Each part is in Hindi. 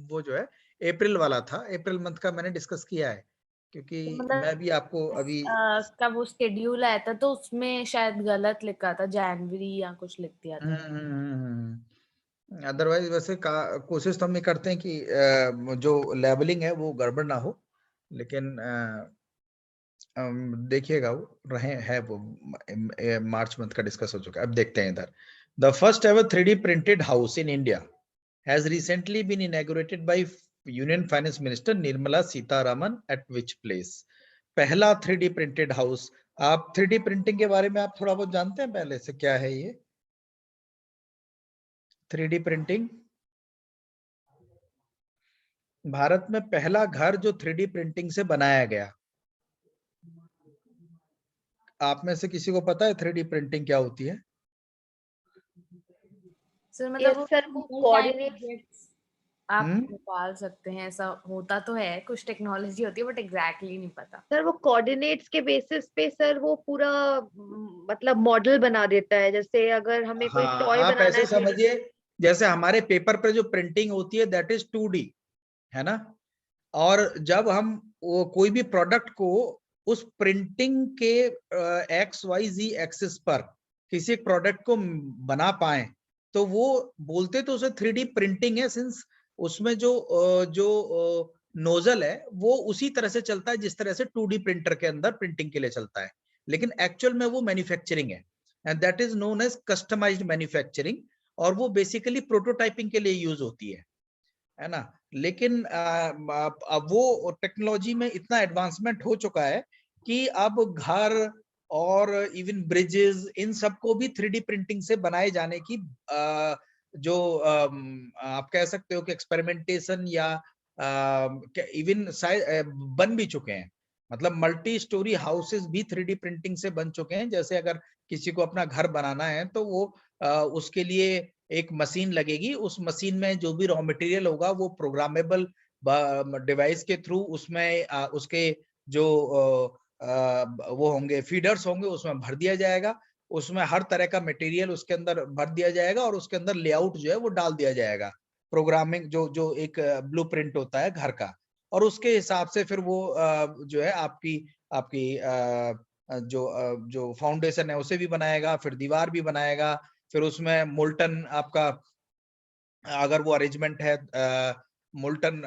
वो जो है अप्रैल वाला था, अप्रैल मंथ का मैंने डिस्कस किया है, क्योंकि मतलब मैं भी आपको अभी का वो शेड्यूल आया था तो उसमें शायद गलत लिखा था, जनवरी या कुछ लिख दिया था। अदरवाइज वैसे कोशिश तो हम ये करते हैं कि जो लेबलिंग है वो गड़बड़ ना हो, लेकिन देखिएगा वो रहे है वो मार्च मंथ का डिस्कस हो चुका है। अब देखते हैं इधर, the first ever 3D printed house in India has recently been inaugurated by union finance minister Nirmala Sitharaman at which place. पहला 3D प्रिंटेड हाउस। आप 3D प्रिंटिंग के बारे में आप थोड़ा बहुत जानते हैं पहले से, क्या है ये 3D प्रिंटिंग? भारत में पहला घर जो 3D प्रिंटिंग से बनाया गया, आप में से किसी को पता है 3D प्रिंटिंग क्या होती है? सर यस मतलब सर, वो कोऑर्डिनेट्स आप निकाल सकते हैं, ऐसा होता तो है, कुछ टेक्नोलॉजी होती है बट एग्जैक्टली नहीं पता। सर वो कोऑर्डिनेट्स के बेसिस पे सर वो पूरा मतलब मॉडल बना देता है। जैसे अगर हमें कोई हाँ, टॉय आप बनाना ऐसे है 3D। समझिए जैसे हमारे पेपर पर जो प्रिंटिंग होती है दैट इज 2D, है ना? और जब हम वो कोई भी प्रोडक्ट को उस प्रिंटिंग के XYZ एक्सिस पर किसी एक प्रोडक्ट को बना पाए, तो वो बोलते तो उसे 3D प्रिंटिंग है, सिंस उसमें जो नोजल है वो उसी तरह से चलता है जिस तरह से 2D प्रिंटर के अंदर प्रिंटिंग के लिए चलता है, लेकिन एक्चुअल में वो मैन्युफैक्चरिंग है, and that is known as customized manufacturing, और वो बेसिकली प्रोटोटाइपिंग के लिए यूज होती है ना? लेकिन अब वो टेक्नोलॉजी में इतना एडवांसमेंट हो चुका है कि अब घर और इवन ब्रिजेस इन सबको भी 3D प्रिंटिंग से बनाए जाने की जो आप कह सकते हो कि एक्सपेरिमेंटेशन या इवन बन भी चुके हैं। मतलब मल्टी स्टोरी हाउसेस भी 3D प्रिंटिंग से बन चुके हैं। जैसे अगर किसी को अपना घर बनाना है तो वो उसके लिए एक मशीन लगेगी, उस मशीन में जो भी रॉ मटेरियल होगा वो प्रोग्रामेबल डिवाइस के थ्रू उसमें उसके जो वो होंगे फीडर्स होंगे उसमें भर दिया जाएगा, उसमें हर तरह का मटेरियल उसके अंदर भर दिया जाएगा और उसके अंदर लेआउट जो है वो डाल दिया जाएगा, प्रोग्रामिंग जो जो एक ब्लूप्रिंट होता है घर का, और उसके हिसाब से फिर वो जो है आपकी आपकी जो फाउंडेशन है उसे भी बनाएगा, फिर दीवार भी बनाएगा, फिर उसमें मोल्टन आपका अगर वो अरेंजमेंट है मोल्टन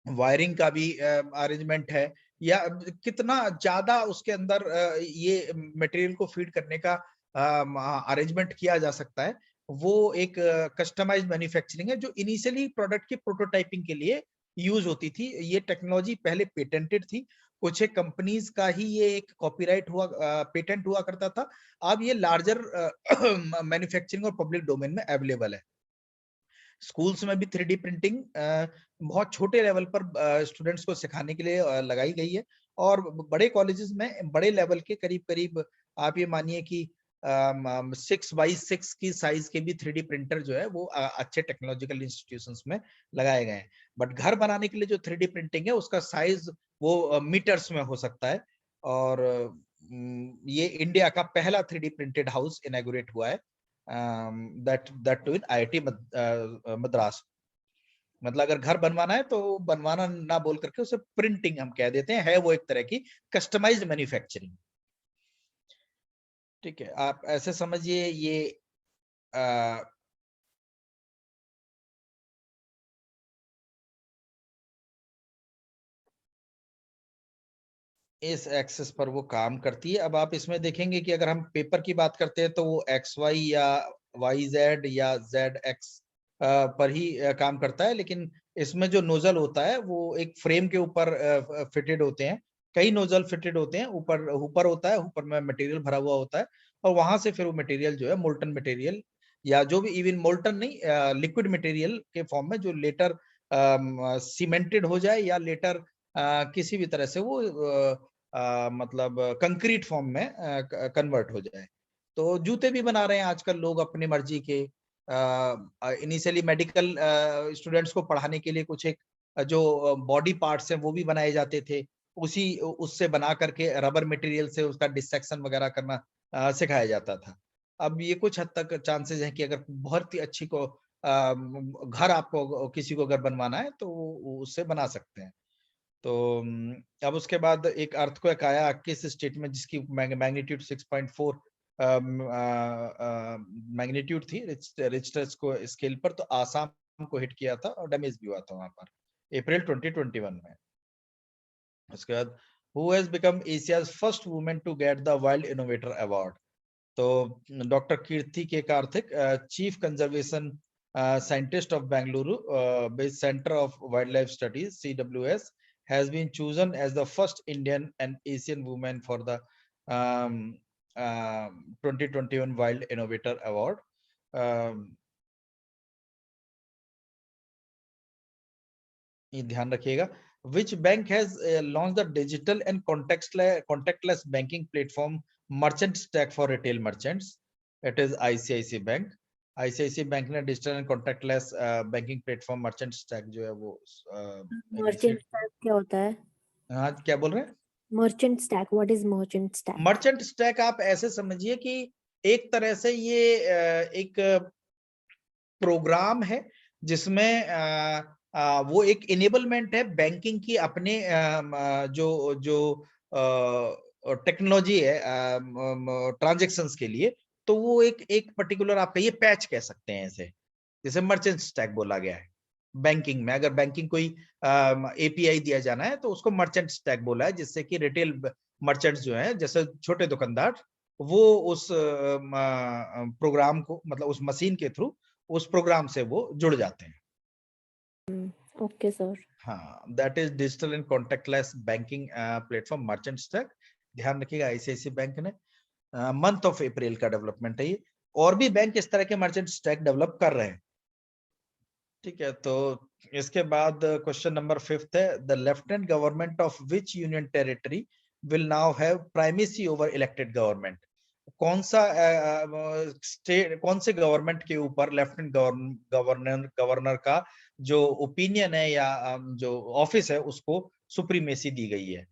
वायरिंग का भी अरेंजमेंट है, या कितना ज्यादा उसके अंदर ये मटेरियल को फीड करने का अरेंजमेंट किया जा सकता है, वो एक कस्टमाइज्ड मैन्युफैक्चरिंग है जो इनिशियली प्रोडक्ट की प्रोटोटाइपिंग के लिए यूज होती थी। ये टेक्नोलॉजी पहले पेटेंटेड थी, कुछ एक कंपनीज का ही ये एक कॉपीराइट हुआ पेटेंट हुआ करता था। अब ये लार्जर मैन्युफैक्चरिंग और पब्लिक डोमेन में अवेलेबल है। स्कूल्स में भी 3D प्रिंटिंग बहुत छोटे लेवल पर स्टूडेंट्स को सिखाने के लिए लगाई गई है, और बड़े कॉलेजेस में बड़े लेवल के करीब करीब आप ये मानिए कि 6x6 की साइज के भी 3D प्रिंटर जो है वो अच्छे टेक्नोलॉजिकल इंस्टीट्यूशंस में लगाए गए हैं। बट घर बनाने के लिए जो 3D प्रिंटिंग है उसका साइज वो मीटर्स में हो सकता है, और ये इंडिया का पहला 3D प्रिंटेड हाउस इनॉग्रेट हुआ है, that to in IIT Madras. मतलब अगर घर बनवाना है तो बनवाना ना बोल करके उसे प्रिंटिंग हम कह देते हैं, है वो एक तरह की कस्टमाइज्ड मैन्युफैक्चरिंग। ठीक है, आप ऐसे समझिए ये इस एक्सेस पर वो काम करती है। अब आप इसमें देखेंगे कि अगर हम पेपर की बात करते हैं तो वो XY या YZ या ZX पर ही काम करता है, लेकिन इसमें जो नोजल होता है वो एक फ्रेम के ऊपर फिटेड होते हैं, कई नोजल फिटेड होते हैं, ऊपर ऊपर होता है, ऊपर में मटेरियल भरा हुआ होता है, और वहां से फिर वो मटेरियल जो है मोल्टन मटेरियल या जो भी इवन मोल्टन नहीं लिक्विड मटेरियल के फॉर्म में जो लेटर सीमेंटेड हो जाए या लेटर किसी भी तरह से वो मतलब कंक्रीट फॉर्म में कन्वर्ट हो जाए। तो जूते भी बना रहे हैं आजकल लोग अपनी मर्जी के। इनिशियली मेडिकल स्टूडेंट्स को पढ़ाने के लिए कुछ एक जो बॉडी पार्ट्स हैं वो भी बनाए जाते थे, उसी उससे बना करके रबर मटेरियल से उसका डिसेक्शन वगैरह करना सिखाया जाता था। अब ये कुछ हद तक चांसेस हैं कि अगर बहुत ही अच्छी को घर आपको किसी को अगर बनवाना है तो उससे बना सकते हैं। तो अब उसके बाद एक अर्थक्वेक आया 21 स्टेट में जिसकी मैग्नीट्यूड 6.4 मैग्नीट्यूड थी रिक्टर स्केल पर, तो आसाम को हिट किया था और डैमेज भी हुआ था वहां पर अप्रैल 2021 में। उसके बाद who has become Asia's first woman to get the Wild Innovator Award? तो डॉक्टर कीर्ति के Kartik, chief conservation scientist of Bengaluru based centre of wild life studies CWS, has been chosen as the first Indian and Asian woman for the 2021 Wild Innovator Award. ये ध्यान रखिएगा। Which bank has launched the digital and contactless banking platform Merchant Stack for retail merchants? It is ICICI Bank. ICICI Bank ने digital and contactless banking platform merchant stack जो है वो मर्चेंट स्टैक क्या होता है? हाँ क्या बोल रहे हैं? Merchant stack, what is merchant stack? Merchant stack आप ऐसे समझिए कि एक तरह से ये एक प्रोग्राम है जिसमें वो एक इनेबलमेंट है बैंकिंग की अपने जो टेक्नोलॉजी है ट्रांजैक्शंस के लिए। तो वो एक पर्टिकुलर आप कहिए पैच कह सकते हैं इसे, जैसे मर्चेंट स्टैक बोला गया है बैंकिंग में। अगर बैंकिंग कोई API दिया जाना है तो उसको मर्चेंट स्टैक बोला है, जिससे कि रिटेल मर्चेंट्स जो हैं जैसे छोटे दुकानदार वो उस प्रोग्राम को मतलब उस मशीन के थ्रू उस प्रोग्राम से वो जुड़ जाते हैं। Okay sir. हाँ, that is digital and contactless banking platform merchant stack. ध्यान रखिएगा आईसीआईसी बैंक ने मंथ ऑफ अप्रैल का डेवलपमेंट है ये, और भी बैंक इस तरह के मर्चेंट स्टैक डेवलप कर रहे हैं। ठीक है, तो इसके बाद क्वेश्चन नंबर 5 है, the lieutenant government of which union territory will now have primacy over elected government? कौन सा स्टेट, कौन से गवर्नमेंट के ऊपर लेफ्टिनेंट गवर्नर का जो ओपिनियन है या जो ऑफिस है उसको सुप्रीमेसी दी गई है?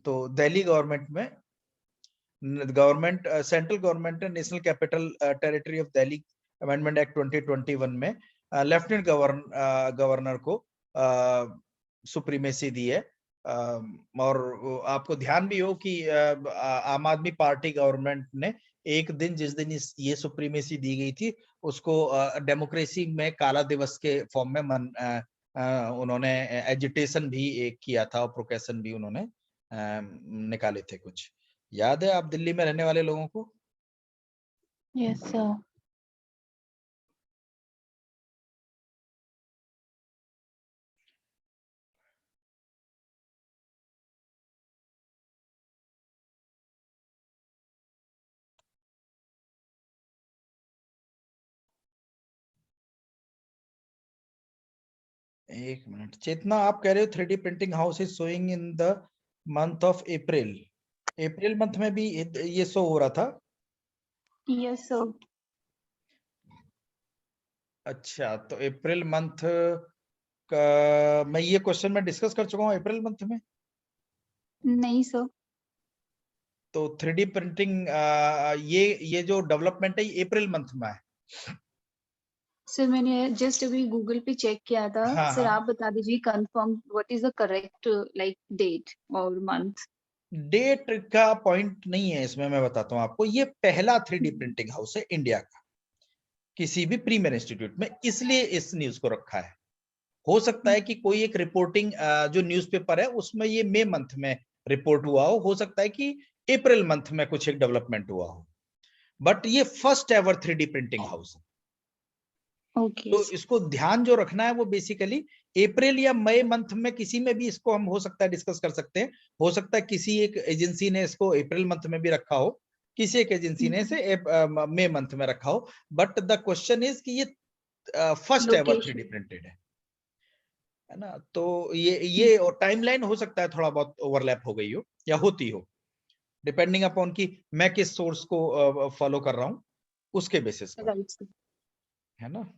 तो दिल्ली गवर्नमेंट में central government national capital territory of Delhi amendment act 2021 में लेफ्टिनेंट गवर्नर को सुप्रीमेसी दी है। और आपको ध्यान भी हो कि आम आदमी पार्टी गवर्नमेंट ने एक दिन जिस दिन ये सुप्रीमेसी दी गई थी उसको डेमोक्रेसी में काला दिवस के फॉर्म में उन्होंने एजिटेशन भी एक किया था और प्रोकेशन भी उन्होंने निकाले थे। कुछ याद है आप दिल्ली में रहने वाले लोगों को? Yes sir. एक मिनट, चेतना आप कह रहे हो 3D printing house is showing in the month of April. April month में भी ये शो हो रहा था? Yes sir. अच्छा, तो अप्रैल मंथ का मैं ये क्वेश्चन में डिस्कस कर चुका हूँ अप्रैल मंथ में? नहीं सर। तो 3D प्रिंटिंग ये जो डेवलपमेंट है ये अप्रैल मंथ में है। सर मैंने जस्ट अभी गूगल पे चेक किया था। हाँ, सर हाँ। आप बता दीजिए confirm what is the correct like date और मंथ? डेट का पॉइंट नहीं है इसमें, मैं बताता हूँ आपको। ये पहला 3D प्रिंटिंग हाउस है इंडिया का किसी भी प्रीमियर इंस्टीट्यूट में, इसलिए इस न्यूज को रखा है। हो सकता है कि कोई एक रिपोर्टिंग जो न्यूज़पेपर है उसमें ये मई मंथ में रिपोर्ट हुआ हो सकता है कि अप्रैल मंथ में कुछ एक डेवलपमेंट हुआ हो, बट ये first ever 3D printing house है। ओके। तो इसको ध्यान जो रखना है वो बेसिकली अप्रैल या मई मंथ में किसी में भी इसको हम हो सकता है डिस्कस कर सकते हैं। हो सकता है किसी एक एजेंसी ने इसको अप्रैल मंथ में भी रखा हो, किसी एक एजेंसी ने इसे मई मंथ में रखा हो, बट द क्वेश्चन इज कि ये फर्स्ट एवर 3D प्रिंटेड है ना? तो ये टाइमलाइन हो सकता है थोड़ा बहुत ओवरलैप हो गई हो या होती हो, डिपेंडिंग अपॉन कि मैं किस सोर्स को फॉलो कर रहा हूं उसके बेसिस पर, है ना?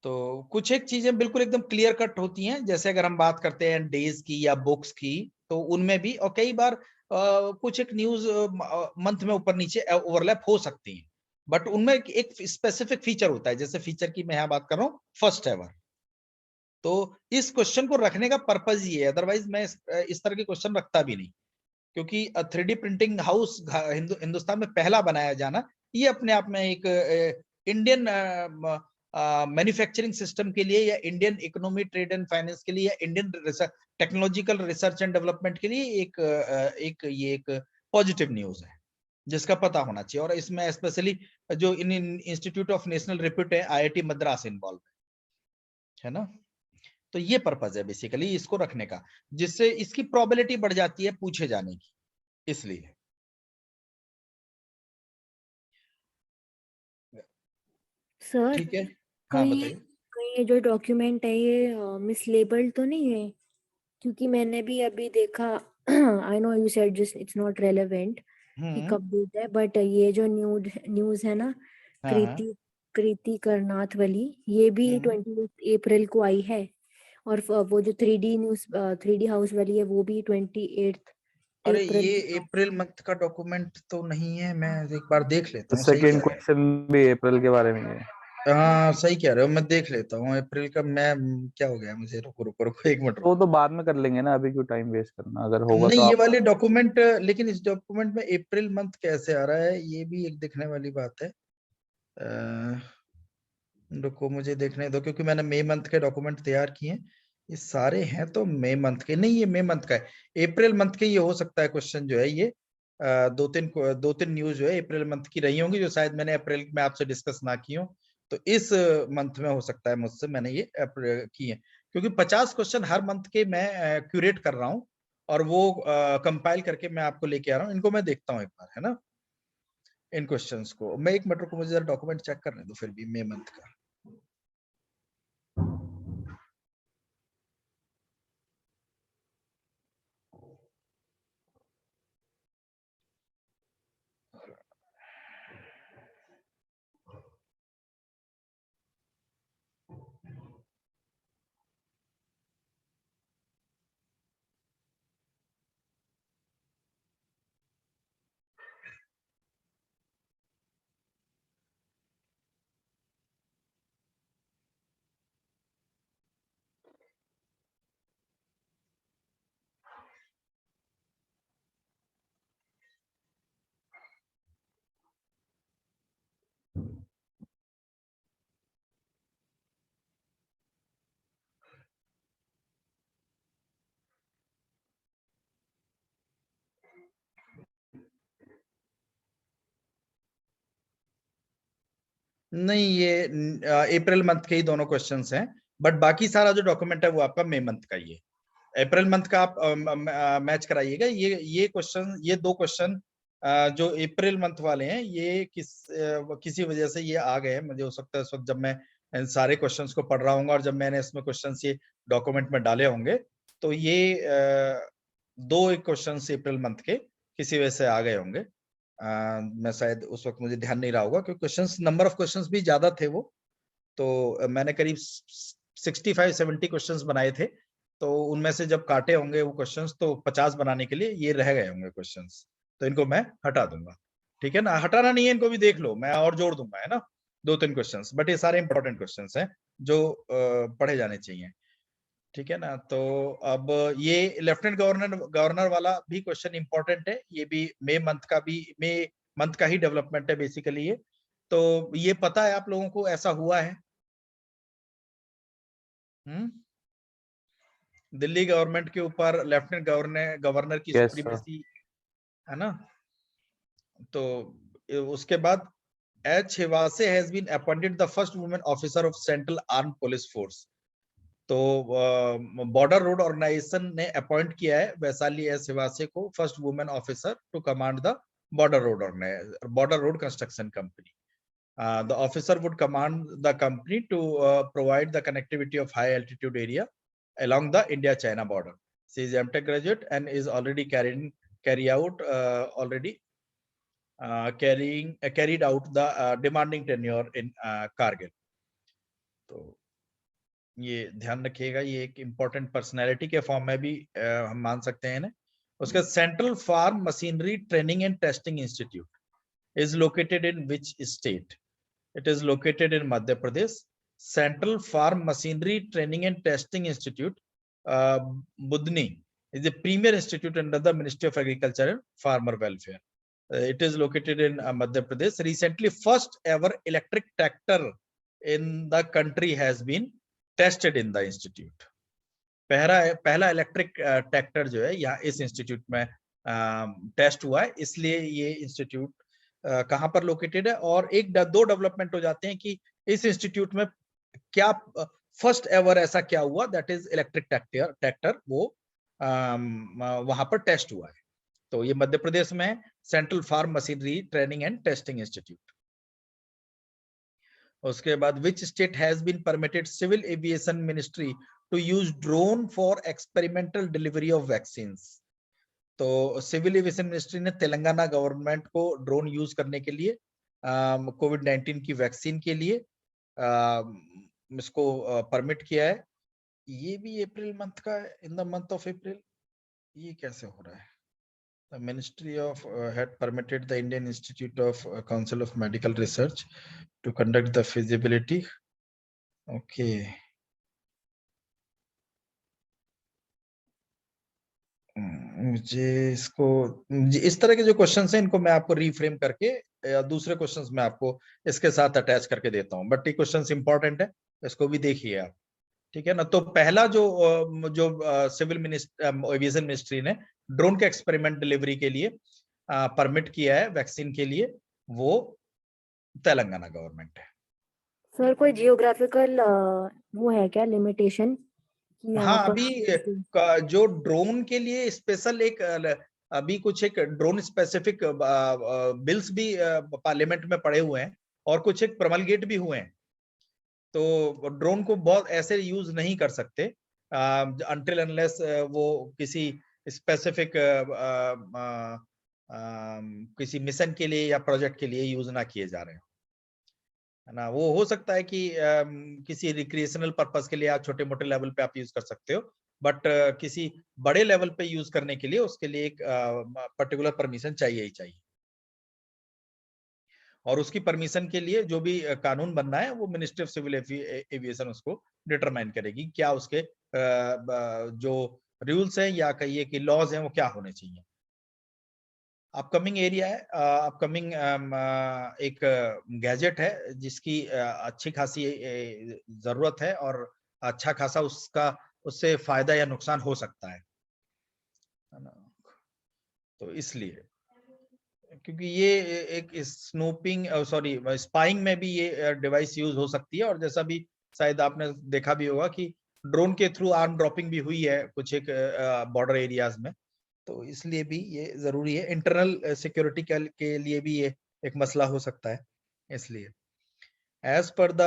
तो कुछ एक चीजें बिल्कुल एकदम क्लियर कट होती हैं, जैसे अगर हम बात करते हैं डेज की या बुक्स की, तो उनमें भी और कई बार कुछ एक न्यूज मंथ में ऊपर नीचे ओवरलैप हो सकती है, बट उनमें एक स्पेसिफिक फीचर होता है, जैसे फीचर की मैं यहाँ बात कर रहा हूँ फर्स्ट एवर। तो इस क्वेश्चन को रखने का पर्पज ये है, अदरवाइज मैं इस तरह के क्वेश्चन रखता भी नहीं, क्योंकि 3D प्रिंटिंग हाउस हिंदुस्तान में पहला बनाया जाना ये अपने आप में एक इंडियन मैन्युफैक्चरिंग सिस्टम के लिए, या Indian economy trade and finance के लिए, या Indian technological research and development के लिए एक पॉजिटिव न्यूज है जिसका पता होना चाहिए। और इसमें स्पेशली जो इन इंस्टीट्यूट ऑफ नेशनल रिप्यूट है IIT मद्रास इन्वॉल्व है ना। तो ये पर्पज है बेसिकली इसको रखने का, जिससे इसकी प्रोबेबिलिटी बढ़ जाती है पूछे जाने की, इसलिए। सर ठीक है, हाँ कहीं बताइए। कहीं ये जो डॉक्यूमेंट है ये मिसलेबल्ड तो नहीं है? क्योंकि मैंने भी अभी देखा I know you said just it's not relevant कि कब डेट है, बट ये जो न्यूज है ना, हाँ हाँ कृति करनाथ वाली, ये भी 28 अप्रैल को आई है। और वो जो 3D हाउस वाली है वो भी 28 अरे अप्रैल ये अप्रैल मंथ का डॉक्यूमेंट तो नहीं है, मैं एक बार देख लेता हूँ। सही कह सेकंड रहे क्वेश्चन भी अप्रैल के बारे में है। हो, हाँ सही कह रहे हो, मैं देख लेता हूँ अप्रैल का। मैं क्या हो गया मुझे, रुको रुको रुको एक मिनट वो रुको। तो बाद में कर लेंगे ना, अभी क्यों टाइम वेस्ट करना, अगर होगा नहीं तो ये आप। वाले डॉक्यूमेंट, लेकिन इस डॉक्यूमेंट में अप्रैल मंथ कैसे आ रहा है, ये भी एक देखने वाली बात है। रुको मुझे देखने दो, क्योंकि मैंने मई मंथ के डॉक्यूमेंट तैयार किए हैं। ये सारे हैं तो मई मंथ के नहीं, ये मई मंथ का है। अप्रैल मंथ के ये हो सकता है क्वेश्चन जो है ये दो तीन न्यूज जो है अप्रैल मंथ की रही होंगी, जो शायद मैंने अप्रैल में आपसे डिस्कस ना की हो। तो इस मंथ में हो सकता है मुझसे मैंने ये की है, क्योंकि 50 क्वेश्चन हर मंथ के मैं क्यूरेट कर रहा हूँ, और वो कंपाइल करके मैं आपको लेके आ रहा हूँ। इनको मैं देखता हूँ एक बार, है ना। इन क्वेश्चंस को मैं एक मिनट को मुझे जरा डॉक्यूमेंट चेक करने दो फिर भी मई मंथ का। नहीं ये अप्रैल मंथ के ही दोनों क्वेश्चंस हैं, बट बाकी सारा जो डॉक्यूमेंट है वो आपका मई मंथ का ही है। अप्रैल मंथ का आप मैच कराइएगा। ये क्वेश्चन, ये दो क्वेश्चन जो अप्रैल मंथ वाले हैं, ये किसी वजह से ये आ गए हैं। मुझे हो सकता है इस वक्त जब मैं इन सारे क्वेश्चंस को पढ़ रहा हूँ और जब मैंने इसमें क्वेश्चंस ये डॉक्यूमेंट में डाले होंगे, तो ये दो क्वेश्चन अप्रैल मंथ के किसी वजह से आ गए होंगे। मैं शायद उस वक्त मुझे ध्यान नहीं रहा होगा, क्योंकि क्वेश्चंस, नंबर ऑफ क्वेश्चंस भी ज्यादा थे वो। तो मैंने करीब 65-70 क्वेश्चंस बनाए थे, तो उनमें से जब काटे होंगे वो क्वेश्चंस, तो 50 बनाने के लिए ये रह गए होंगे क्वेश्चंस, तो इनको मैं हटा दूंगा। ठीक है ना, हटाना नहीं है, इनको भी देख लो, मैं और जोड़ दूंगा, है ना, 2-3 क्वेश्चंस, बट ये सारे इंपॉर्टेंट क्वेश्चंस हैं जो पढ़े जाने चाहिए। ठीक है ना। तो अब ये लेफ्टिनेंट गवर्नर वाला भी क्वेश्चन इंपॉर्टेंट है, ये भी मई मंथ का ही डेवलपमेंट है बेसिकली ये। तो ये पता है आप लोगों को ऐसा हुआ है। दिल्ली गवर्नमेंट के ऊपर लेफ्टिनेंट गवर्नर की Yes, सुप्रीमेसी, है ना। तो उसके बाद H. Hevase has been appointed the first woman officer of Central Armed Police Force। तो बॉर्डर रोड ऑर्गेनाइजेशन ने अपॉइंट किया है वैशाली एस हिवासे को first women officer to command the border road construction company. The officer would command the company to provide the connectivity of high altitude area along the India-China border. She is MTech graduate and is already carried out the demanding tenure in Kargil। तो ये ध्यान रखिएगा, ये एक इम्पोर्टेंट पर्सनैलिटी के फॉर्म में भी हम मान सकते हैं इन्हें। उसके central farm machinery training and testing institute, is located in which state? It is located in Madhya Pradesh. Central Farm Machinery Training and Testing Institute, Budni, is a premier institute under the Ministry of Agriculture and Farmer Welfare. It is located in Madhya Pradesh. Recently, first ever electric tractor in the country has been tested in the institute. पहला इलेक्ट्रिक ट्रैक्टर जो है यहाँ इस इंस्टीट्यूट में टेस्ट हुआ है, इसलिए ये इंस्टीट्यूट कहाँ पर लोकेटेड है। और एक दो डेवलपमेंट हो जाते हैं कि इस इंस्टीट्यूट में क्या फर्स्ट एवर ऐसा क्या हुआ, दैट इज इलेक्ट्रिक ट्रैक्टर वो वहां पर टेस्ट हुआ है। तो ये मध्य प्रदेश में central farm machinery training and testing institute. उसके बाद which state has been permitted civil aviation ministry to use drone for experimental delivery of vaccines. तो सिविल एविएशन मिनिस्ट्री ने तेलंगाना गवर्नमेंट को ड्रोन यूज करने के लिए कोविड-19 की वैक्सीन के लिए इसको परमिट किया है। ये भी अप्रैल मंथ का है, इन द मंथ ऑफ अप्रैल। ये कैसे हो रहा है? The Ministry of had permitted the Indian Institute of Council of Medical Research to conduct the feasibility. Okay. मुझे इसको इस तरह के जो क्वेश्चंस हैं इनको मैं आपको रीफ्रेम करके या दूसरे क्वेश्चंस में आपको इसके साथ अटैच करके देता हूं, बट ये क्वेश्चंस इंपॉर्टेंट है, इसको भी देखिए आप, ठीक है ना। तो पहला जो सिविल एविएशन मिनिस्ट्री ने ड्रोन के एक्सपेरिमेंट डिलीवरी के लिए परमिट किया है वैक्सीन के लिए, वो तेलंगाना गवर्नमेंट है। सर कोई जियोग्राफिकल वो है क्या लिमिटेशन? हाँ, अभी जो ड्रोन के लिए स्पेशल एक अभी कुछ एक ड्रोन स्पेसिफिक बिल्स भी पार्लियामेंट में पड़े हुए हैं और कुछ एक प्रमलगेट भी हुए हैं। तो ड्रोन को बहुत ऐसे यूज नहीं कर सकते अनटिल अनलेस वो किसी स्पेसिफिक किसी मिशन के लिए या प्रोजेक्ट के लिए यूज ना किए जा रहे हो, है ना। वो हो सकता है कि किसी रिक्रिएशनल पर्पस के लिए आप छोटे मोटे लेवल पे आप यूज कर सकते हो, बट किसी बड़े लेवल पे यूज करने के लिए उसके लिए एक पर्टिकुलर परमिशन चाहिए ही चाहिए। और उसकी परमिशन के लिए जो भी कानून बनना है वो मिनिस्ट्री ऑफ सिविल एविएशन उसको डिटरमाइन करेगी, क्या उसके जो रूल्स हैं या कहिए कि लॉज हैं वो क्या होने चाहिए। अपकमिंग एरिया है, अपकमिंग एक गैजेट है जिसकी अच्छी खासी जरूरत है और अच्छा खासा उससे फायदा या नुकसान हो सकता है ना। तो इसलिए क्योंकि ये एक स्नूपिंग स्पाइंग में भी ये डिवाइस यूज हो सकती है, और जैसा भी शायद आपने देखा भी होगा कि ड्रोन के थ्रू आर्म ड्रॉपिंग भी हुई है कुछ एक बॉर्डर एरियाज में, तो इसलिए भी ये जरूरी है। इंटरनल सिक्योरिटी के लिए भी ये एक मसला हो सकता है। इसलिए as per the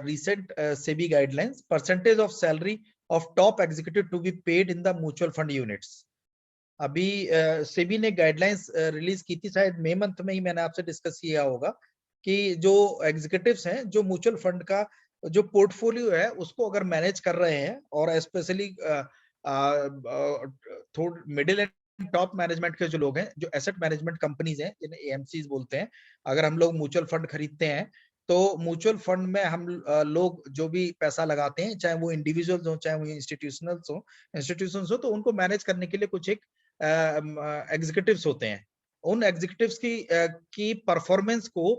recent SEBI guidelines, percentage of salary of top executive to be paid in the mutual fund units. अभी सेबी ने गाइडलाइंस रिलीज की थी, शायद मई मंथ में ही मैंने आपसे डिस्कस किया होगा कि जो एग्जीक्यूटिव्स हैं जो म्यूचुअल फंड का जो पोर्टफोलियो है उसको अगर मैनेज कर रहे हैं, और स्पेशली थोड़ा मिडिल एंड टॉप मैनेजमेंट के जो लोग हैं, जो एसेट मैनेजमेंट कंपनीज हैं जिन्हें एएमसीज बोलते हैं, अगर हम लोग म्यूचुअल फंड खरीदते हैं तो म्यूचुअल फंड में हम लोग जो भी पैसा लगाते हैं, चाहे वो इंडिविजुअल्स हो चाहे वो इंस्टीट्यूशंस हो, तो उनको मैनेज करने के लिए कुछ एक एग्जीक्यूटिव्स होते हैं। उन एग्जीक्यूटिव्स की परफॉर्मेंस को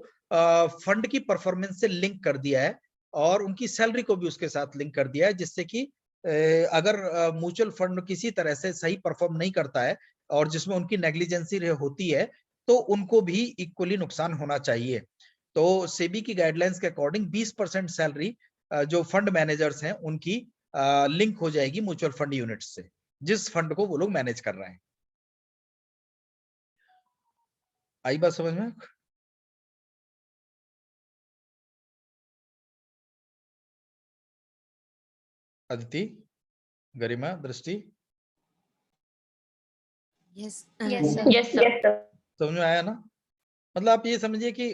फंड की परफॉर्मेंस से लिंक कर दिया है और उनकी सैलरी को भी उसके साथ लिंक कर दिया है, जिससे कि अगर म्यूचुअल फंड किसी तरह से सही परफॉर्म नहीं करता है और जिसमें उनकी नेग्लिजेंसी होती है तो उनको भी इक्वली नुकसान होना चाहिए। तो सेबी की गाइडलाइंस के अकॉर्डिंग 20% सैलरी जो फंड मैनेजर्स हैं उनकी लिंक हो जाएगी म्यूचुअल फंड यूनिट से, जिस फंड को वो लोग मैनेज कर रहे हैं। आई बात समझ में? अदिति, गरिमा, दृष्टि, Yes, sir. समझ में आया ना? मतलब आप ये समझिए कि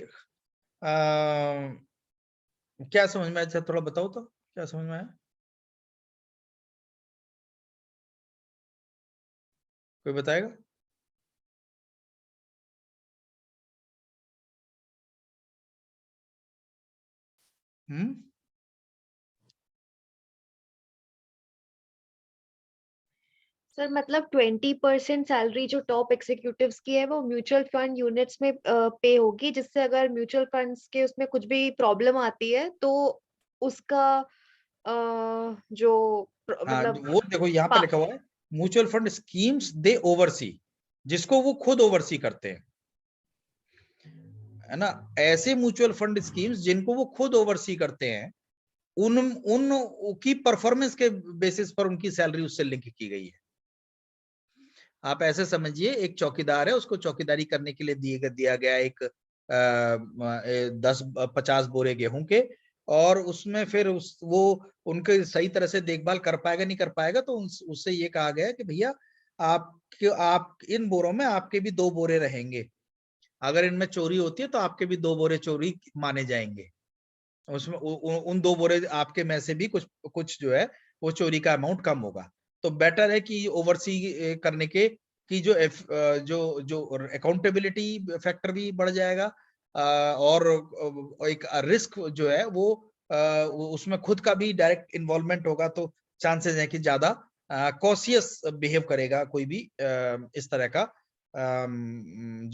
क्या समझ में आया, थोड़ा बताओ तो क्या समझ में आया? कोई बताएगा? सर मतलब 20% सैलरी जो टॉप एग्जीक्यूटिव्स की है वो म्यूचुअल फंड यूनिट्स में पे होगी, जिससे अगर म्यूचुअल फंड्स के उसमें कुछ भी प्रॉब्लम आती है तो उसका जो मतलब वो देखो यहाँ पे लिखा हुआ है म्यूचुअल फंड स्कीम्स दे ओवरसी, जिसको वो खुद ओवरसी करते हैं, है ना। ऐसे म्यूचुअल फंड स्कीम्स जिनको वो खुद ओवरसी करते हैं, उन की परफॉर्मेंस के बेसिस पर उनकी सैलरी उससे लिंक की गई है। आप ऐसे समझिए, एक चौकीदार है, उसको चौकीदारी करने के लिए दिया गया एक 10-50 बोरे गेहूं के, और उसमें फिर वो उनके सही तरह से देखभाल कर पाएगा नहीं कर पाएगा, तो उससे ये कहा गया कि भैया आप इन बोरों में आपके भी 2 बोरे रहेंगे, अगर इनमें चोरी होती है तो आपके भी 2 बोरे चोरी माने जाएंगे, उसमें उन 2 बोरे आपके में से भी कुछ जो है वो चोरी का अमाउंट कम होगा। तो बेटर है कि ओवरसी करने के कि जो अकाउंटेबिलिटी फैक्टर भी बढ़ जाएगा, और एक रिस्क जो है वो उसमें खुद का भी डायरेक्ट इन्वॉल्वमेंट होगा, तो चांसेस है कि ज्यादा कॉशियस बिहेव करेगा कोई भी इस तरह का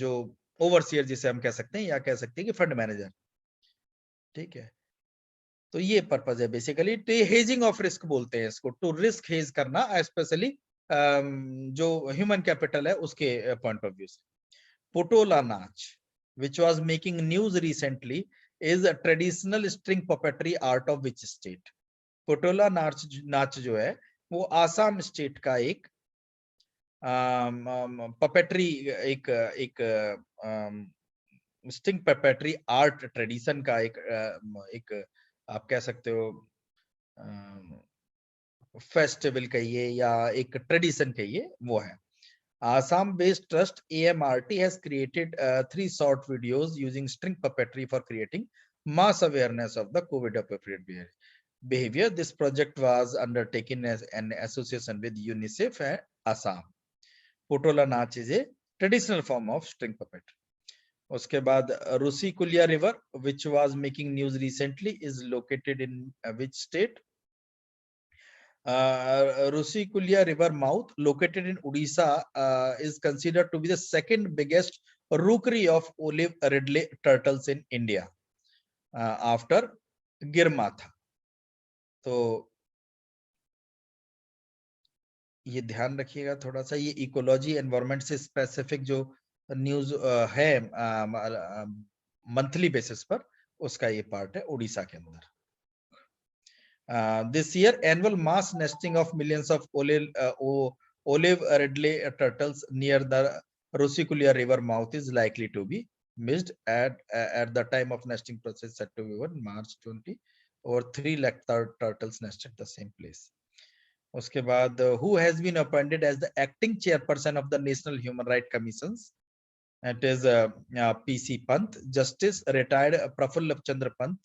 जो ओवरसियर जिसे हम कह सकते हैं, या कह सकते हैं कि फंड मैनेजर। ठीक है, तो ये पर्पज है बेसिकली। हेजिंग ऑफ रिस्क बोलते हैं इसको, टू रिस्क हेज करना, स्पेशली जो ह्यूमन कैपिटल है उसके पॉइंट ऑफ व्यू से। पोटोला नाच which was making news recently is a traditional string puppetry art of which state? पोटोला नाच जो है वो आसाम स्टेट का एक पपेट्री एक स्ट्रिंग पपेट्री आर्ट ट्रेडिशन का एक आप कह सकते हो फेस्टिवल कहिए या एक ट्रेडिशन कहिए, वो है। Assam based trust AMRT has created 3 short videos using string puppetry for creating mass awareness of the COVID appropriate behavior. This project was undertaken as an association with UNICEF and Assam. Potola Nach is a traditional form of string puppetry. उसके बाद Rusi Kulya River, which was making news recently, is located in which state? Rusi Kulya river mouth located in Odisha is considered to be the second biggest rookery of olive ridley turtles in India after Girmatha. तो ये ध्यान रखिएगा थोड़ा सा, ये इकोलॉजी एनवायरनमेंट से स्पेसिफिक जो न्यूज है मंथली बेसिस पर, उसका ये पार्ट है उड़ीसा के अंदर। This year, annual mass nesting of millions of olive ridley turtles near the Rusiculia river mouth is likely to be missed at the time of nesting process set to be on March 20, or 3 lakh turtles nested the same place. उसके बाद who has been appointed as the acting chairperson of the National Human Rights Commissions? It is PC Pant. Justice retired Prafulla Chandra Pant,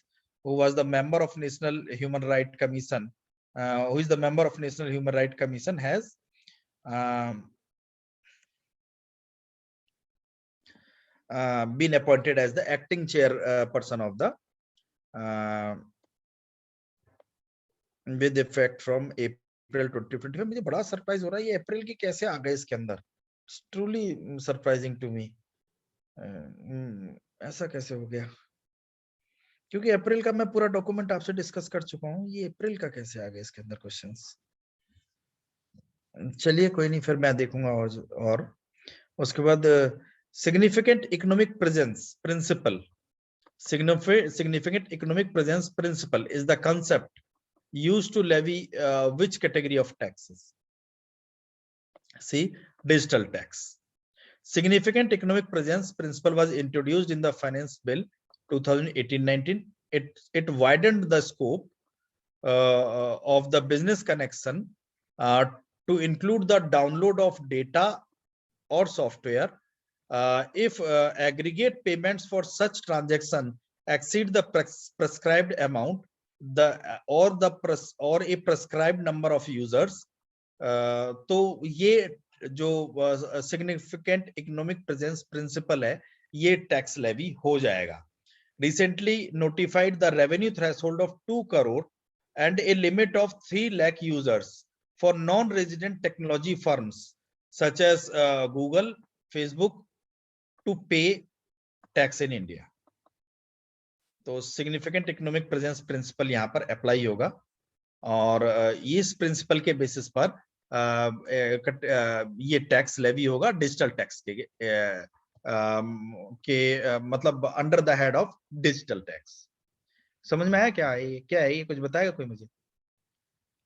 who was the member of National Human Rights Commission, who is the member of National Human Rights Commission, has been appointed as the acting chairperson of the with effect from April 2025. मुझे बड़ा सरप्राइज हो रहा है, ये अप्रैल की कैसे आ गए इसके अंदर, ट्रूली सरप्राइजिंग टू मी। ऐसा कैसे हो गया, क्योंकि अप्रैल का मैं पूरा डॉक्यूमेंट आपसे डिस्कस कर चुका हूँ, ये अप्रैल का कैसे आ गया इसके अंदर क्वेश्चंस। चलिए कोई नहीं, फिर मैं देखूंगा। और उसके बाद significant economic presence principle. Significant economic presence principle is the concept used to levy which category of taxes? See, digital tax. Significant economic presence principle was introduced in the Finance Bill 2018-19. It widened the scope of the business connection to include the download of data or software if aggregate payments for such transaction exceed the prescribed amount, or a prescribed number of users. तो ये जो सिग्निफिकेंट इकोनॉमिक प्रेजेंस प्रिंसिपल है, ये टैक्स लेवी हो जाएगा। recently notified the revenue threshold of 2 crore and a limit of 3 lakh users for non-resident technology firms such as Google, Facebook to pay tax in India. तो सिग्निफिकेंट इकोनॉमिक प्रेजेंस प्रिंसिपल यहाँ पर अप्लाई होगा और इस प्रिंसिपल के बेसिस पर ये टैक्स लेवी होगा डिजिटल टैक्स के मतलब under the head of digital tax. समझ में आया क्या है ये कुछ बताएगा कोई मुझे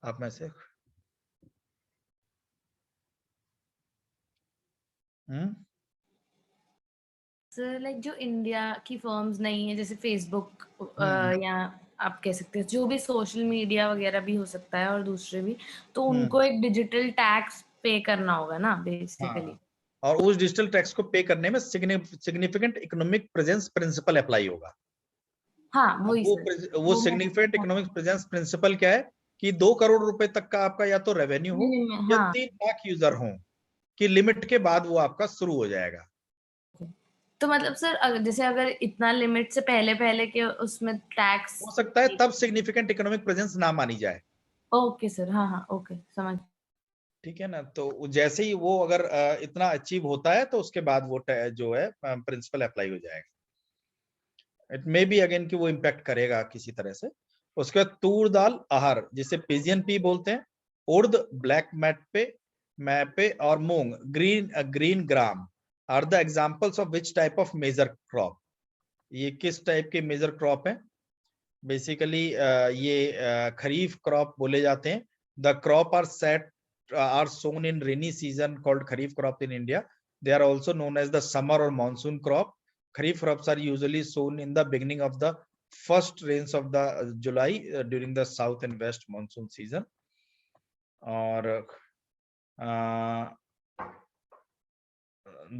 आप में से? सर लाइक जो इंडिया की फर्म्स नहीं है जैसे फेसबुक या आप कह सकते हैं जो भी सोशल मीडिया वगैरह भी हो सकता है और दूसरे भी, तो उनको एक डिजिटल टैक्स पे करना होगा ना बेसिकली। और उस डिजिटल टैक्स को पे करने में significant economic presence principal apply होगा। हाँ वही वो सिग्निफिकेंट इकोनॉमिक प्रेजेंस प्रिंसिपल क्या है कि 2 करोड़ रुपए तक का आपका या तो रेवेन्यू हो या 3 लाख यूजर हो कि लिमिट के बाद वो आपका शुरू हो जाएगा। तो मतलब सर जैसे अगर इतना लिमिट से पहले के उसमें टैक्स हो सकता है तब सिग्निफिकेंट इकोनॉमिक प्रेजेंस ना मानी जाए। ओके सर, हाँ ओके समझ। ठीक है ना, तो जैसे ही वो अगर इतना अचीव होता है तो उसके बाद वो जो है प्रिंसिपल अप्लाई हो जाएगा। इट मे बी अगेन कि वो इम्पैक्ट करेगा किसी तरह से। उसके बाद तूर दाल आहार जिसे पिजियन पी बोलते हैं, उर्द ब्लैक मैपे और moong green gram are the examples of which type of major crop. ये किस टाइप के मेजर क्रॉप है? बेसिकली ये खरीफ क्रॉप बोले जाते हैं। The crop are sown in rainy season called kharif crop in India. They are also known as the summer or monsoon crop. Kharif crops are usually sown in the beginning of the first rains of the July during the south and west monsoon season. Or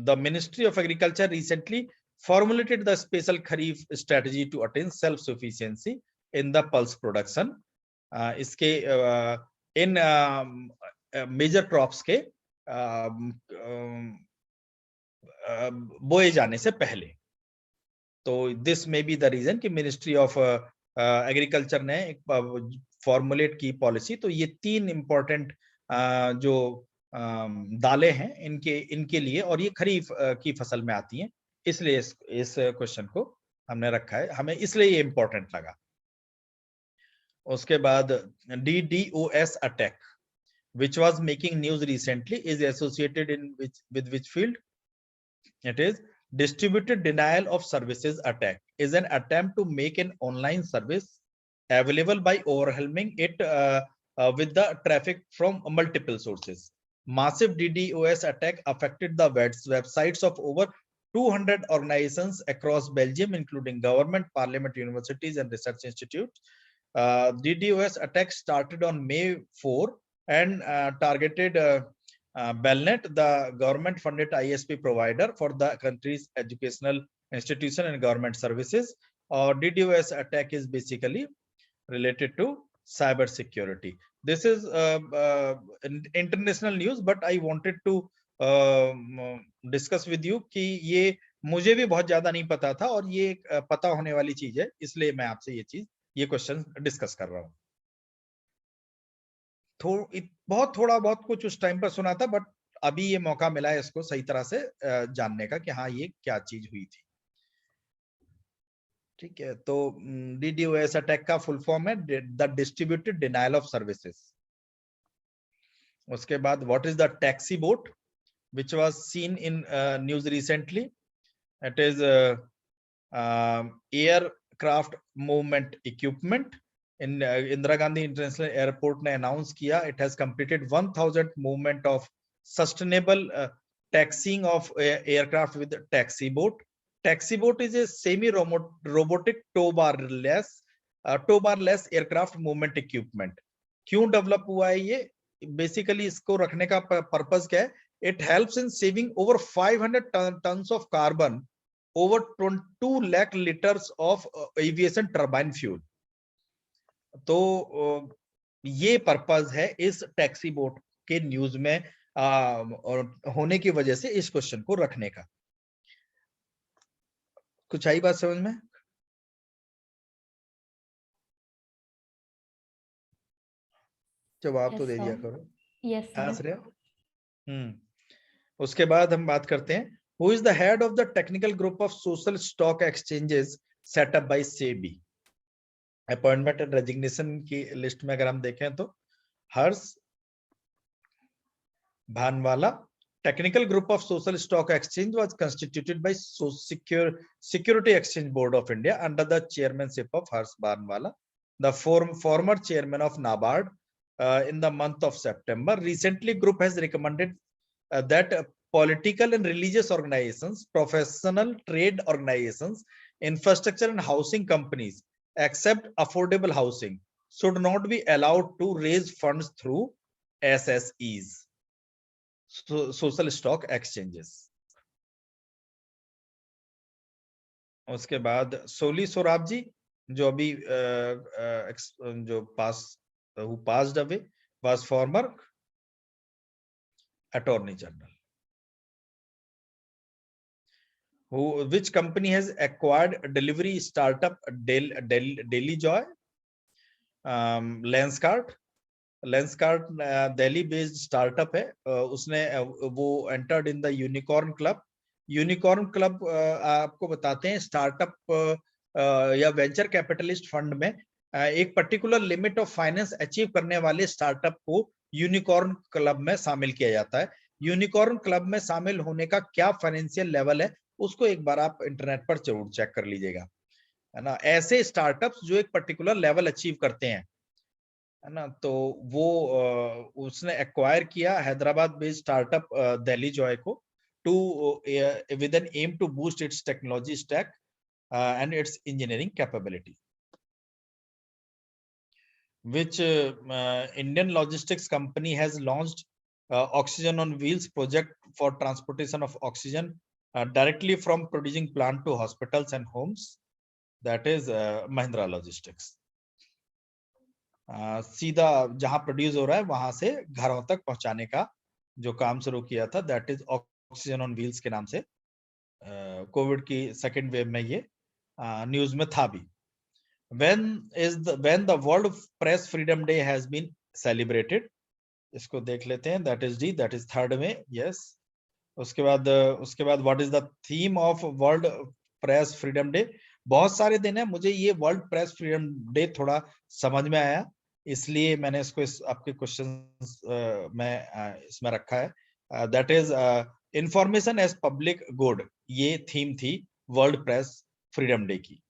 the Ministry of Agriculture recently formulated the special kharif strategy to attain self-sufficiency in the pulse production. इसके इन मेजर क्रॉप्स के बोए जाने से पहले। तो दिस में बी द रीजन कि मिनिस्ट्री ऑफ एग्रीकल्चर ने एक फॉर्मुलेट की पॉलिसी। तो ये 3 इंपॉर्टेंट जो दालें हैं इनके लिए, और ये खरीफ की फसल में आती हैं, इसलिए इस क्वेश्चन को हमने रखा है, हमें इसलिए ये इंपॉर्टेंट लगा। उसके बाद DDoS attack which was making news recently is associated with which field? It is distributed denial of services attack is an attempt to make an online service available by overwhelming it with the traffic from multiple sources. Massive DDoS attack affected the websites of over 200 organizations across Belgium, including government, parliament, universities, and research institutes. DDoS attack started on May 4 and targeted Belnet, the government-funded ISP provider for the country's educational institution and government services. Or DDoS attack is basically related to cyber security. This is international news, but I wanted to discuss with you कि ये मुझे भी बहुत ज्यादा नहीं पता था और ये पता होने वाली चीज है, इसलिए मैं आपसे ये क्वेश्चन डिस्कस कर रहा हूँ। बहुत थोड़ा बहुत कुछ उस टाइम पर सुना था, बट अभी ये मौका मिला है इसको सही तरह से जानने का कि हाँ ये क्या चीज हुई थी। ठीक है, तो DDoS अटैक का फुल फॉर्म है the distributed denial of services. उसके बाद what is the taxi boat which was seen in news recently? It is aircraft movement equipment. In Indira Gandhi International Airport ने announce किया it has completed 1000 movement of sustainable taxiing of aircraft with taxi boat. Taxi boat is a semi-robotic tow-bar-less aircraft movement equipment. क्यों डेवलप हुआ है ये? बेसिकली इसको रखने का पर्पस क्या है? It helps in saving over 500 tons of carbon, over 2 lakh liters of aviation turbine fuel. तो ये पर्पस है इस टैक्सी बोट के न्यूज में होने की वजह से इस क्वेश्चन को रखने का। कुछ आई बात समझ में? जवाब तो Yes, दे दिया sir. करो। Yes, हाँ sir. श्रेया। उसके बाद हम बात करते हैं who is the head of the technical group of social stock exchanges set up by SEBI. Appointment and resignation की लिस्ट में अगर हम देखें तो हर्ष Bhanwala, technical group of social stock exchange was constituted by Security Exchange Board of India under the chairmanship of Harsh Bhanwala, the former chairman of NABARD, in the month of September. Recently, group has recommended that political and religious organizations, professional trade organizations, infrastructure and housing companies, except affordable housing, should not be allowed to raise funds through SSEs, social stock exchanges. उसके बाद सोली सोराब जी जो अभी जो passed away was farmer attorney general. Which company has acquired delivery startup Daily Joy? Lenskart Delhi based startup है। उसने वो entered in the unicorn club. Unicorn club आपको बताते हैं स्टार्टअप या वेंचर कैपिटलिस्ट फंड में एक particular limit of finance achieve करने वाले स्टार्टअप को यूनिकॉर्न क्लब में शामिल किया जाता है। यूनिकॉर्न क्लब में शामिल होने का क्या फाइनेंशियल लेवल है उसको एक बार आप इंटरनेट पर जरूर चेक कर लीजिएगा, है ना। ऐसे स्टार्टअप्स जो एक पर्टिकुलर लेवल अचीव करते हैं, है ना, तो वो उसने एक्वायर किया हैदराबाद बेस्ड स्टार्टअप दिल्ली जॉय को to with N M to boost its technology stack and its engineering capability. Which Indian logistics company has launched Oxygen on Wheels project for transportation of oxygen directly from producing plant to hospitals and homes? That is Mahindra Logistics. सीधा जहां प्रोड्यूस हो रहा है वहां से घरों तक पहुंचाने का जो काम शुरू किया था, that is oxygen on wheels के नाम से। कोविड की सेकेंड वेव में ये न्यूज में था भी। when the World Press Freedom Day has been celebrated? इसको देख लेते हैं, that is D, that is 3rd May, yes. उसके बाद what is the theme of world press freedom day? बहुत सारे दिन है, मुझे ये वर्ल्ड प्रेस फ्रीडम डे थोड़ा समझ में आया इसलिए मैंने इसको आपके क्वेश्चन में इसमें रखा है। That is information as public good, ये थीम थी वर्ल्ड प्रेस फ्रीडम डे की।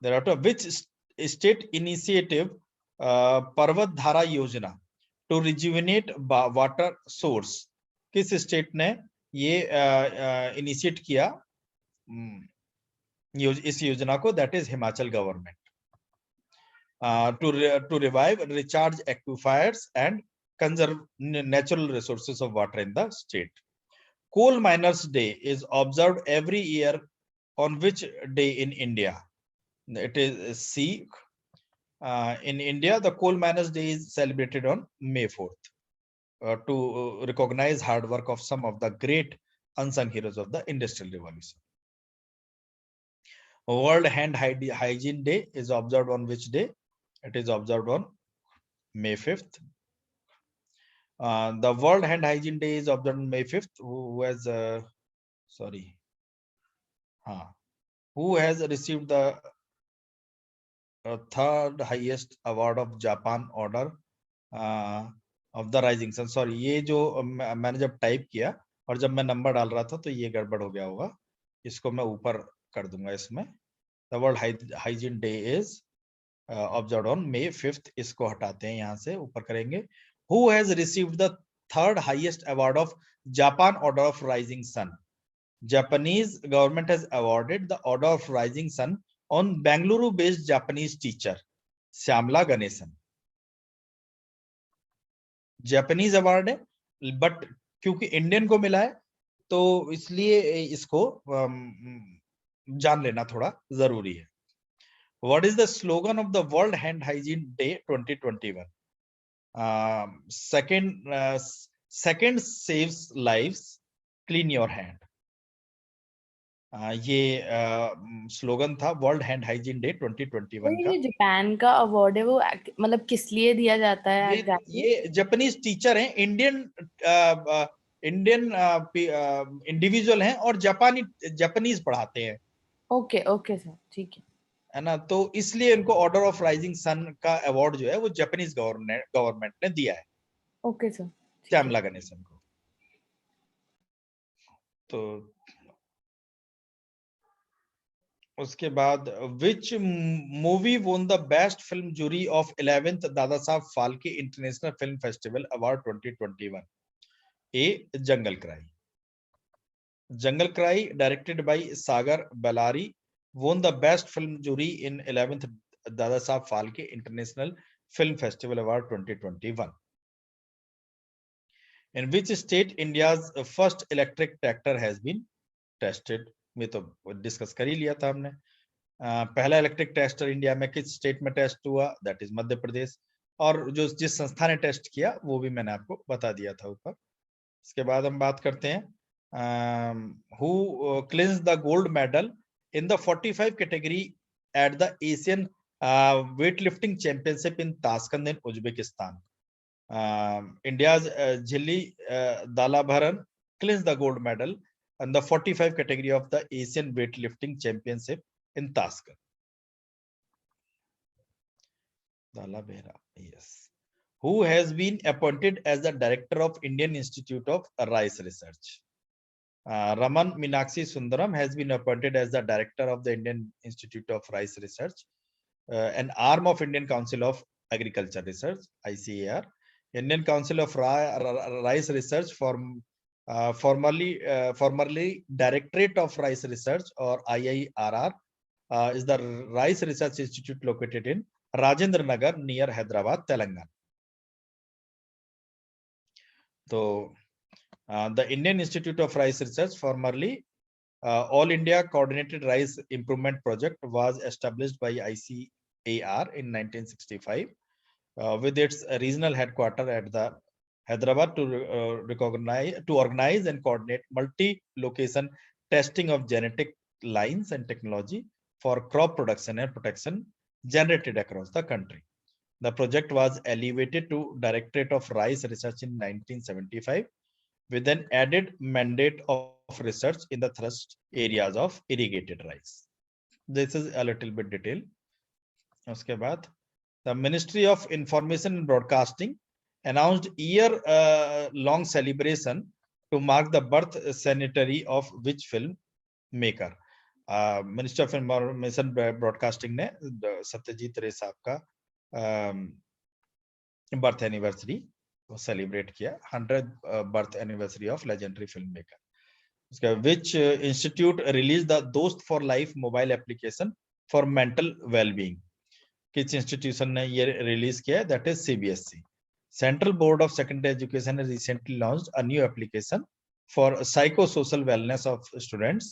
which state initiative पर्वत धारा योजना टू रिजुविनेट वाटर सोर्स, किस स्टेट ने ये इनिशिएट किया इस योजना को? That is Himachal government. To revive recharge aquifers and conserve natural resources of water in the state. Coal miners day is observed every year on which day in India? It is C. In India, the Coal Miners' Day is celebrated on May 4th to recognize hard work of some of the great unsung heroes of the Industrial Revolution. World Hand Hygiene Day is observed on which day? It is observed on May 5th. The World Hand Hygiene Day is observed on May 5th. Who has received the 3rd highest award of Japan Order of the Rising Sun? Sorry, ये जो मैंने जब टाइप किया और जब मैं नंबर डाल रहा था तो ये गड़बड़ हो गया होगा, इसको मैं ऊपर कर दूंगा इसमें। The world hygiene day is observed on May 5th, इसको हटाते हैं यहाँ से, ऊपर करेंगे। Who has received the 3rd highest award of Japan Order of Rising Sun? Japanese government has awarded the Order of Rising Sun on Bangalore based Japanese teacher Shyamala Ganesan. Japanese award है, बट क्योंकि इंडियन को मिला है तो इसलिए इसको जान लेना थोड़ा जरूरी है। What is the slogan of the World Hand Hygiene Day 2021? Second saves lives, clean your hand. ये स्लोगन था वर्ल्ड हैंड हाइजीन डे 2021 का। ये जापान का अवार्ड है, वो मतलब किस लिए दिया जाता है एग्जैक्टली? ये जापानीज टीचर हैं, इंडियन इंडिविजुअल हैं और जापानीज पढ़ाते हैं, ओके ओके सर, ठीक है ना। तो इसलिए इनको ऑर्डर ऑफ राइजिंग सन का अवार्ड जो है वो जापानीज गवर्नमेंट ने दिया है ओके सर, श्यामला गणेशन को। तो उसके बाद which movie won the best film jury of 11th Dada Saheb Phalke international film festival award 2021? A jungle cry. Jungle cry directed by Sagar Ballary won the best film jury in 11th Dada Saheb Phalke international film festival award 2021? In which state India's first electric tractor has been tested? में तो डिस्कस कर ही लिया था हमने। पहला इलेक्ट्रिक ट्रैक्टर इंडिया में किस स्टेट में टेस्ट हुआ? That is Madhya Pradesh. और जो जिस संस्था ने टेस्ट किया वो भी मैंने आपको बता दिया था ऊपर। इसके बाद हम बात करते हैं who clinched the gold medal in the 45 category at the Asian weightlifting championship in Tashkent in Uzbekistan? India's Jilly Dalabharan clinched the gold medal in the 45 category of the Asian weightlifting championship in Tashkent. Dalabhera, yes. Who has been appointed as the director of Indian Institute of Rice Research? Raman Meenakshi Sundaram has been appointed as the director of the Indian Institute of Rice Research, an arm of Indian Council of Agriculture Research, ICAR. Indian Council of Rice Research, formerly Directorate of Rice Research or IIRR, is the Rice Research Institute located in Rajendra Nagar near Hyderabad, Telangana. So the Indian Institute of Rice Research, formerly All India Coordinated Rice Improvement Project, was established by ICAR in 1965 with its regional headquarters at the Hyderabad to organize and coordinate multi-location testing of genetic lines and technology for crop production and protection generated across the country. The project was elevated to Directorate of Rice Research in 1975 with an added mandate of research in the thrust areas of irrigated rice. This is a little bit detail. उसके बाद the Ministry of Information and Broadcasting announced year-long celebration to mark the birth centenary of which film maker? Ministry of Information Broadcasting ने सत्यजीत रे साहब का बर्थ एनिवर्सरी को सेलिब्रेट किया, 100th birth anniversary of legendary film maker. उसका विच इंस्टीट्यूट रिलीज द दोस्त for life mobile application for mental wellbeing? किस इंस्टीट्यूशन ने ये रिलीज किया? That is CBSE. Central board of secondary education has recently launched a new application for psychosocial wellness of students.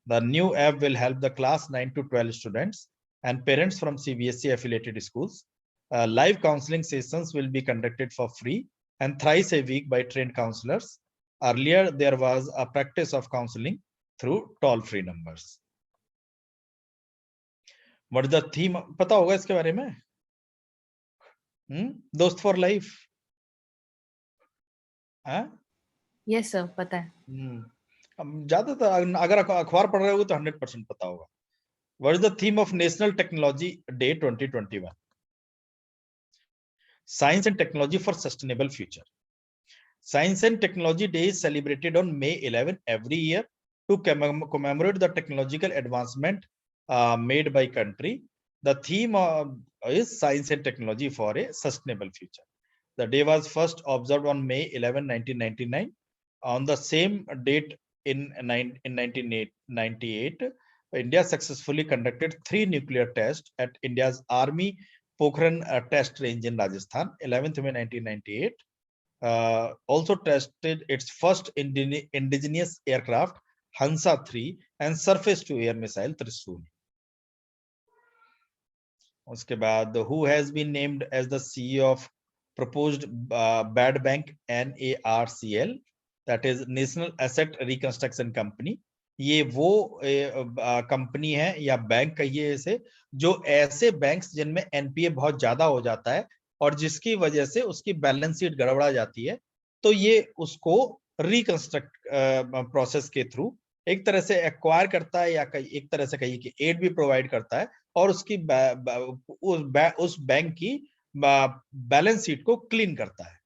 The new app will help the class 9 to 12 students and parents from CBSE affiliated schools. Live counseling sessions will be conducted for free and thrice a week by trained counselors. Earlier, there was a practice of counseling through toll-free numbers. What is the theme? पता होगा इसके बारे में? दोस्त फॉर लाइफ? यस सर, पता है। ज्यादातर अगर अखबार पढ़ रहे हो तो 100% पता होगा। What is the theme of National Technology Day 2021? Science and Technology for Sustainable Future. Science and Technology Day is celebrated on May 11 every year to commemorate the technological advancement made by country. The theme is Science and Technology for a Sustainable Future. The day was first observed on May 11, 1999. On the same date in 1998, India successfully conducted 3 nuclear tests at India's Army Pokhran test range in Rajasthan. 11th May 1998 also tested its first indigenous aircraft Hansa 3 and surface-to-air missile Trishul. उसके बाद who has been named as the CEO of proposed bad bank NARCL, that is National Asset Reconstruction Company? ये वो कंपनी है या बैंक कहिए इसे, जो ऐसे बैंक्स जिनमें एनपीए बहुत ज्यादा हो जाता है और जिसकी वजह से उसकी बैलेंस शीट गड़बड़ा जाती है, तो ये उसको रिकंस्ट्रक्ट प्रोसेस के थ्रू एक तरह से एक्वायर करता है या एक तरह से कहिए कि एड भी प्रोवाइड करता है और उसकी उस बैंक की बैलेंस शीट को क्लीन करता है।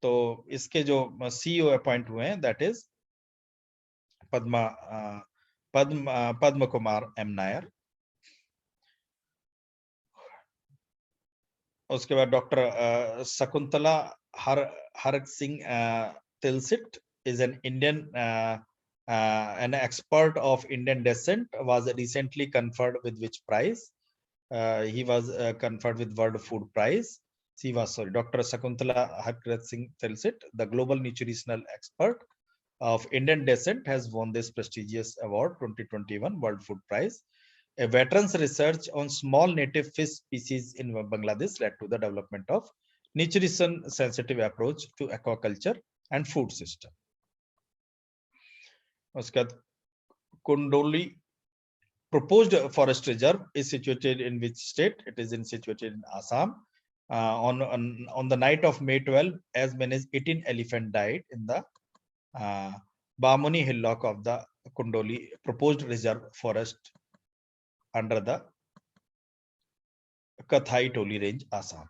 तो इसके जो सीईओ अपॉइंट हुए हैं that is Padma Kumar M Nair. उसके बाद doctor Shakuntala Har Singh Thilsted is an Indian an expert of Indian descent, was recently conferred with which prize? He was conferred with World Food Prize. She was Dr. Shakuntala Harkrat Singh Tilsit, the global nutritional expert of Indian descent, has won this prestigious award 2021 World Food Prize. A veteran's research on small native fish species in Bangladesh led to the development of nutrition sensitive approach to aquaculture and food system. उसके बाद Kundoli proposed forest reserve is situated in which state? It is situated in Assam. On the night of May 12, as many as 18 elephants died in the Bamuni hillock of the Kundoli proposed reserve forest under the Kathai Toli range, Assam.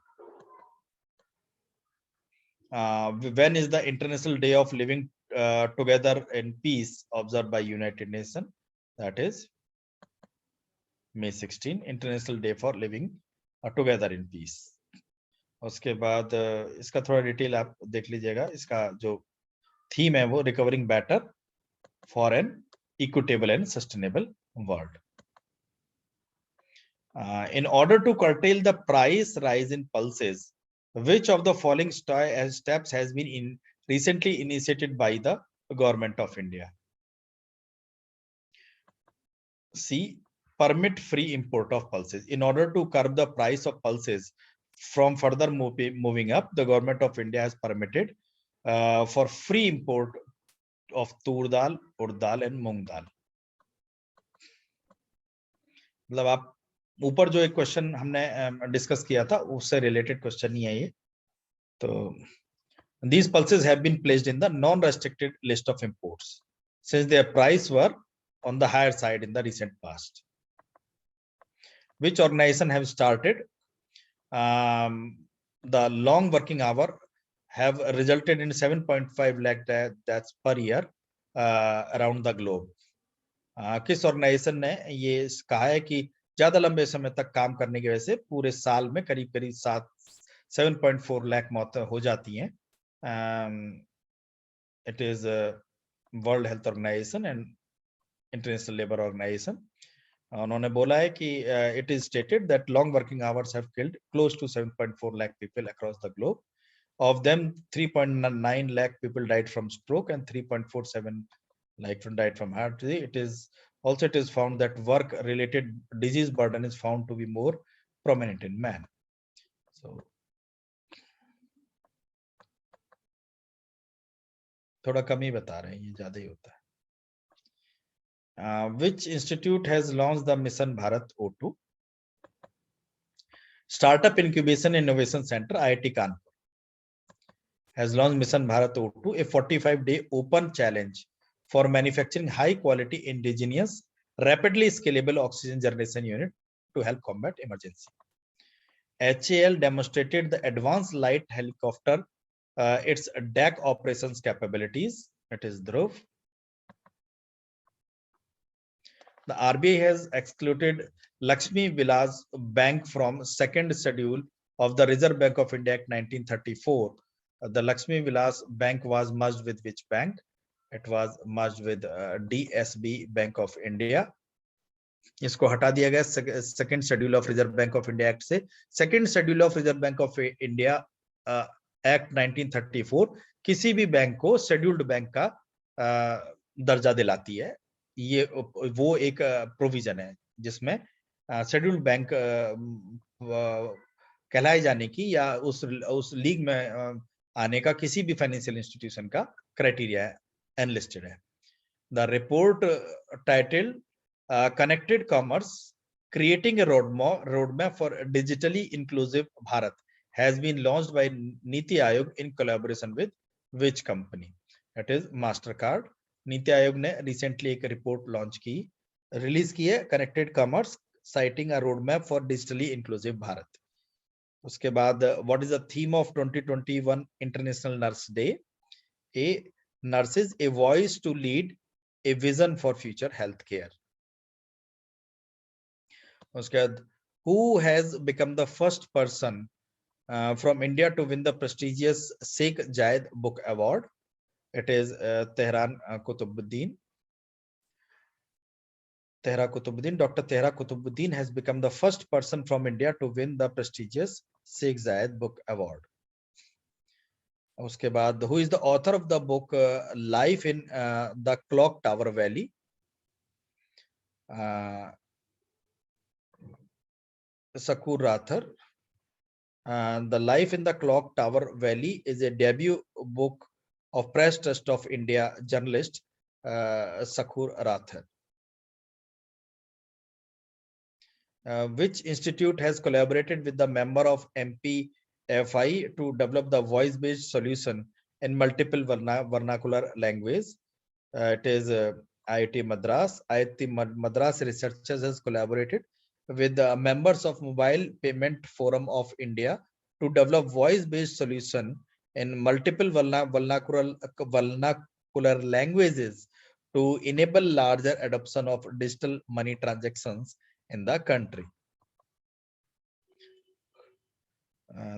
When is the International Day of Living Together in Peace observed by United Nations? That is May 16, International Day for Living Together in Peace. उसके बाद इसका थोड़ा डिटेल आप देख लीजिएगा। इसका जो थीम है वो recovering better for an equitable and sustainable world. In order to curtail the price rise in pulses, which of the following steps has been recently initiated by the government of India? C. Permit free import of pulses. In order to curb the price of pulses from further moving up, the government of India has permitted for free import of tur dal, urd dal and moong dal. मतलब आप ऊपर जो एक क्वेश्चन हमने डिस्कस किया था उससे रिलेटेड क्वेश्चन ही है ये। तो these pulses have been placed in the non-restricted list of imports since their price were on the higher side in the recent past. Which organization have started the long working hour have resulted in 7.5 lakh deaths per year around the globe. किस ऑर्गेनाइजेशन ने ये कहा है कि ज्यादा लंबे समय तक काम करने की वजह से पूरे साल में करीब करीब 7.4 लाख मौतें हो जाती हैं। It is World Health Organization and International Labour Organization. उन्होंने बोला है कि it is stated that long working hours have killed close to 7.4 lakh people across the globe. Of them 3.9 lakh people died from stroke and 3.47 lakh died from heart disease. It is found that work related disease burden is found to be more prominent in man. So थोड़ा कम ही बता रहे हैं, ये ज्यादा ही होता है। Which institute has launched the Mission Bharat O2? Startup Incubation Innovation Center, IIT Kanpur, has launched Mission Bharat O2, a 45-day open challenge for manufacturing high-quality indigenous, rapidly scalable oxygen generation unit to help combat emergency. HAL demonstrated the advanced light helicopter, its DAC operations capabilities. It is Dhruv. The RBI has excluded Lakshmi Vilas Bank from second schedule of the Reserve Bank of India Act 1934. The Lakshmi Vilas Bank was merged with which bank? It was merged with DSB Bank of India. इसको हटा दिया गया second schedule of reserve bank of India act से। Second schedule of reserve bank of India act 1934 किसी भी बैंक को शेड्यूल्ड बैंक का दर्जा दिलाती है। ये वो एक प्रोविजन है जिसमें शेड्यूल्ड बैंक कहलाए जाने की या उस लीग में आने का किसी भी फाइनेंशियल इंस्टीट्यूशन का क्राइटेरिया एनलिस्टेड है। The report titled Connected Commerce, Creating a Roadmap for Digitally Inclusive Bharat has been launched by Niti Aayog in collaboration with which company? That is Mastercard. NITI Aayog ने रिसेंटली एक रिपोर्ट लॉन्च की, रिलीज की है, connected commerce citing a roadmap for digitally inclusive Bharat. उसके बाद what is the theme of 2021 International Nurse Day? A nurses, a voice to lead, a vision for future healthcare. उसके बाद who has become the first person from India to win the prestigious Sheikh Zayed Book Award? It is Tehran Kutubuddin. Dr. Tehra Kutubuddin has become the first person from India to win the prestigious Sheikh Zayed Book Award. उसके बाद who is the author of the book Life in the Clock Tower Valley? Sakur Rathar. The Life in the Clock Tower Valley is a debut book of Press Trust of India journalist Sakur Rathar. Which institute has collaborated with the member of MPFI to develop the voice-based solution in multiple vernacular languages? It is IIT Madras. IIT Madras researchers has collaborated with the members of Mobile Payment Forum of India to develop voice-based solution in multiple vernacular languages to enable larger adoption of digital money transactions in the country.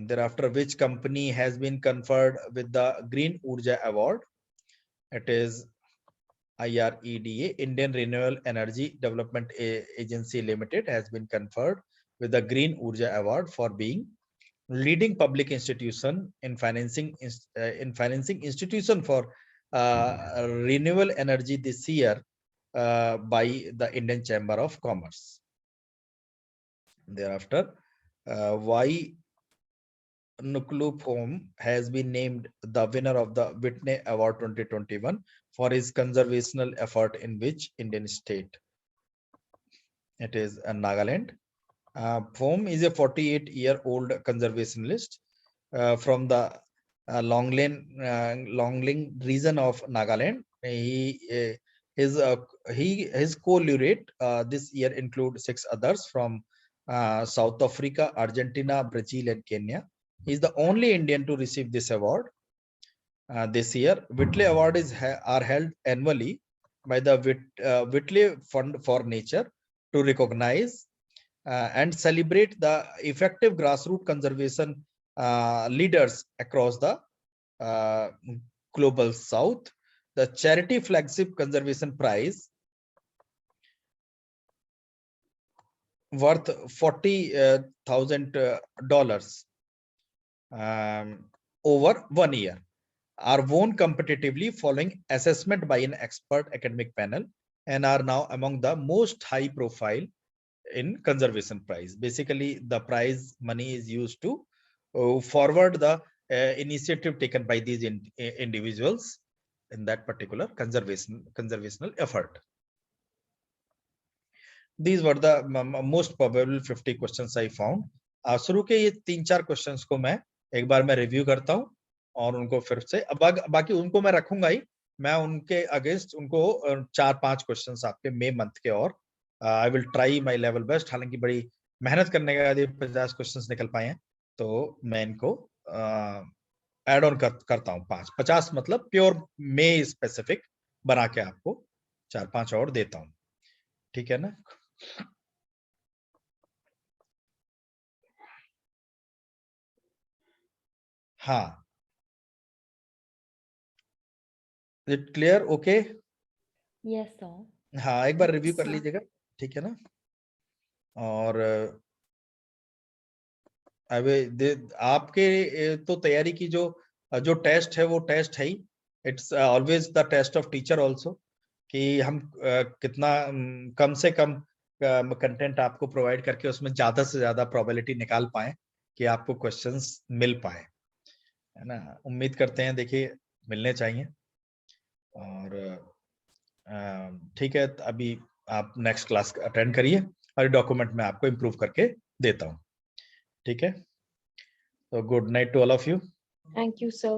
Thereafter, which company has been conferred with the Green Urja Award? It is IREDA, Indian Renewable Energy Development Agency Limited, has been conferred with the Green Urja Award for being leading public institution in financing institution for renewable energy this year by the Indian Chamber of Commerce. Thereafter, why Nucleofoam has been named the winner of the Whitney Award 2021 for his conservational effort in which Indian state? It is Nagaland. Foam is a 48-year-old conservationist from the Longling region of Nagaland. His co-laureate this year include 6 others from South Africa, Argentina, Brazil, and Kenya. He is the only Indian to receive this award this year. Whitley Awards are held annually by the Whitley Fund for Nature to recognize and celebrate the effective grassroots conservation leaders across the global south. The charity flagship conservation prize worth $40,000 over 1 year are won competitively following assessment by an expert academic panel and are now among the most high profile in conservation prize. Basically, the prize money is used to forward the initiative taken by these individuals in that particular conservational effort. These were the most probable 50 questions I found. शुरू के ये 3-4 क्वेश्चंस को मैं एक बार मैं रिव्यू करता हूं और उनको फिर से बाकी उनको मैं रखूंगा ही, मैं उनके अगेंस्ट उनको 4-5 क्वेश्चंस आपके मई मंथ के और I will try my level best. हालांकि बड़ी मेहनत करने के बाद ये 50 क्वेश्चंस निकल पाए हैं तो मैं इनको ऐड ऑन करता हूं 50 मतलब प्योर मई स्पेसिफिक बना के आपको 4-5 और देता हूं, ठीक है ना। हाँ, it clear? Okay, yes sir. हाँ एक बार रिव्यू कर लीजिएगा, ठीक है ना। और आपके तो तैयारी की जो टेस्ट है वो टेस्ट है ही, it's always the test of teacher also कि हम कितना कम से कम कंटेंट आपको प्रोवाइड करके उसमें ज्यादा से ज्यादा प्रोबेबिलिटी निकाल पाए कि आपको क्वेश्चंस मिल पाए, है ना। उम्मीद करते हैं देखिए मिलने चाहिए। और ठीक है, अभी आप नेक्स्ट क्लास अटेंड करिए और डॉक्यूमेंट में आपको इम्प्रूव करके देता हूँ, ठीक है। तो good night to all of you. Thank you, sir.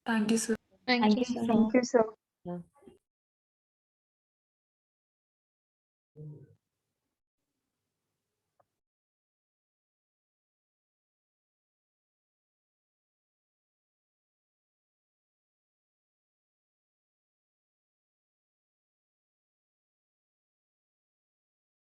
Thank you, sir. Thank you, sir. Thank you, sir. Yeah.